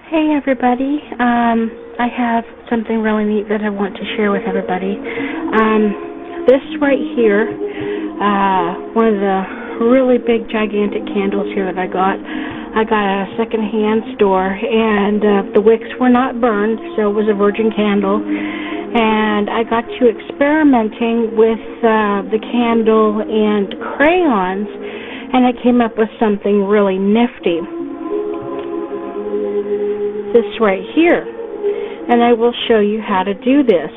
Hey everybody, I have something really neat that I want to share with everybody. This right here, one of the really big gigantic candles here that I got at a secondhand store, and the wicks were not burned, so it was a virgin candle, and I got to experimenting with the candle and crayons, and I came up with something really nifty. This right here, and I will show you how to do this.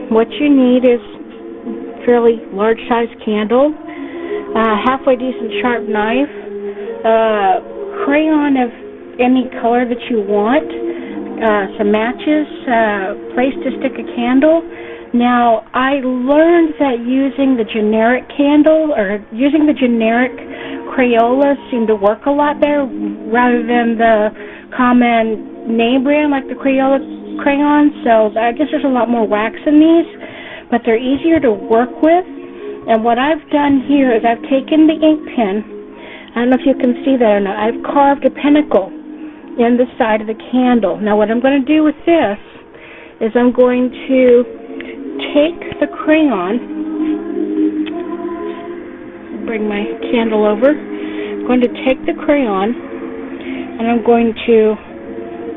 What you need is a fairly large size candle, halfway decent sharp knife, crayon of any color that you want, some matches, place to stick a candle. Now, I learned that using the generic candle or using the generic Crayola seemed to work a lot better rather than the common name brand like the Crayola crayons. So I guess there's a lot more wax in these, but they're easier to work with. And what I've done here is I've taken the ink pen. I don't know if you can see that or not. I've carved a pentacle in the side of the candle. Now what I'm going to do with this is I'm going to take the crayon, bring my candle over, I'm going to take the crayon and I'm going to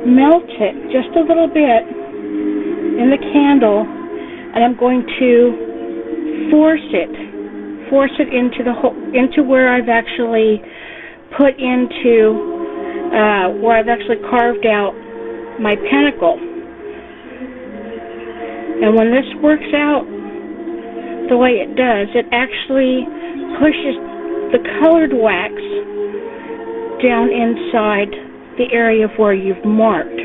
melt it just a little bit in the candle, and I'm going to force it into the hole, into where I've actually put into where I've actually carved out my pentacle. And when this works out the way it does, it actually pushes the colored wax down inside the area where you've marked.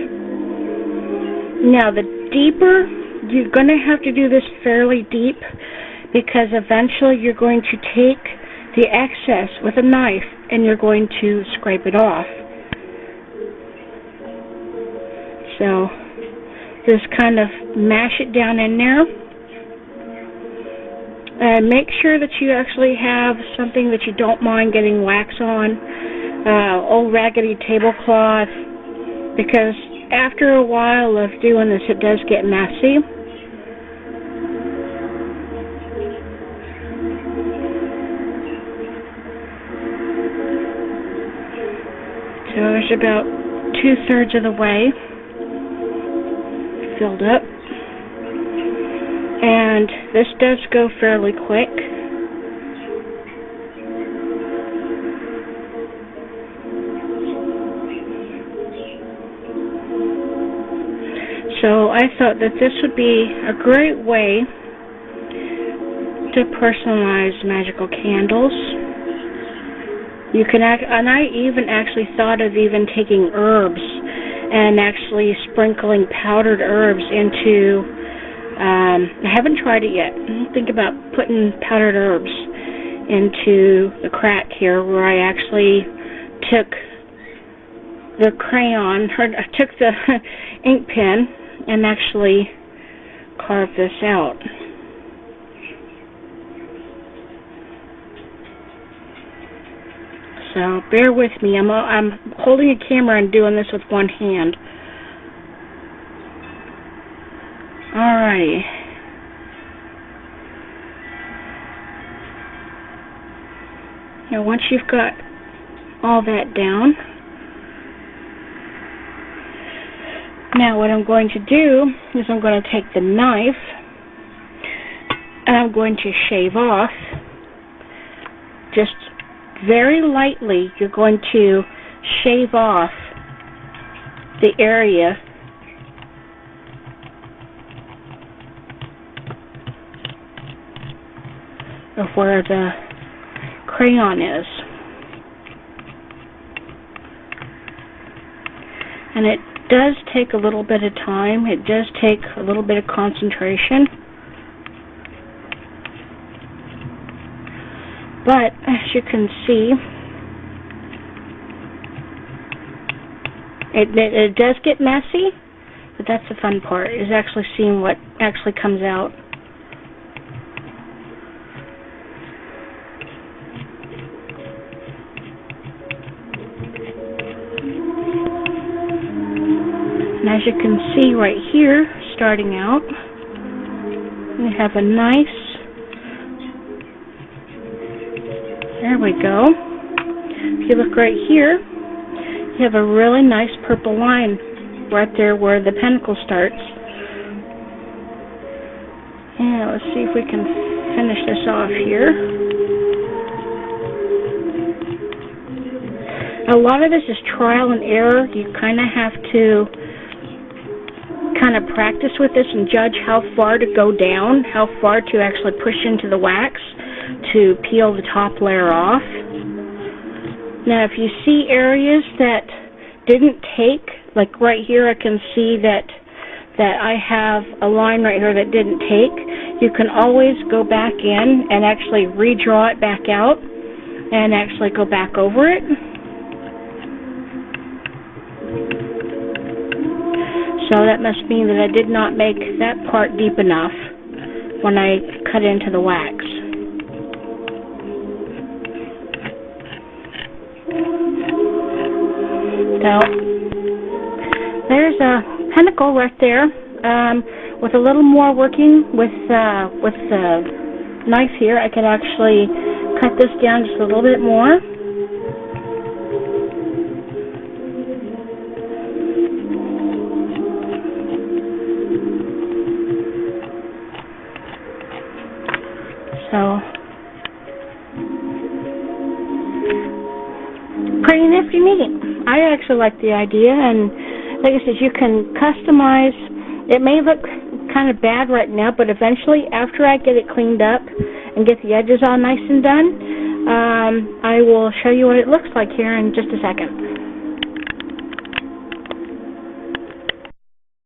Now, the deeper, you're going to have to do this fairly deep because eventually you're going to take the excess with a knife and you're going to scrape it off. So just kind of mash it down in there. And make sure that you actually have something that you don't mind getting wax on. Old raggedy tablecloth, because after a while of doing this it does get messy. So there's about 2/3 of the way filled up, and this does go fairly quick. So I thought that this would be a great way to personalize magical candles. You can and I even actually thought of even taking herbs and actually sprinkling powdered herbs into, I haven't tried it yet. Think about putting powdered herbs into the crack here where I actually took the crayon, or I took the ink pen and actually carve this out. So bear with me. I'm holding a camera and doing this with one hand. Alrighty. Now once you've got all that down, now what I'm going to do is I'm going to take the knife and I'm going to shave off, just very lightly. You're going to shave off the area of where the crayon is. And it does take a little bit of time. It does take a little bit of concentration. But as you can see, it does get messy, but that's the fun part, is actually seeing what actually comes out. And as you can see right here, starting out, we have a nice, there we go. If you look right here, you have a really nice purple line right there where the pentacle starts. And let's see if we can finish this off here. A lot of this is trial and error. You kind of have to kind of practice with this and judge how far to go down, how far to actually push into the wax to peel the top layer off. Now if you see areas that didn't take, like right here I can see that I have a line right here that didn't take, you can always go back in and actually redraw it back out and actually go back over it. So that must mean that I did not make that part deep enough when I cut into the wax. So there's a pentacle right there. With a little more working with the knife here, I could actually cut this down just a little bit more. So, pretty nifty neat. I actually like the idea, and like I said, you can customize. It may look kind of bad right now, but eventually, after I get it cleaned up and get the edges all nice and done, I will show you what it looks like here in just a second.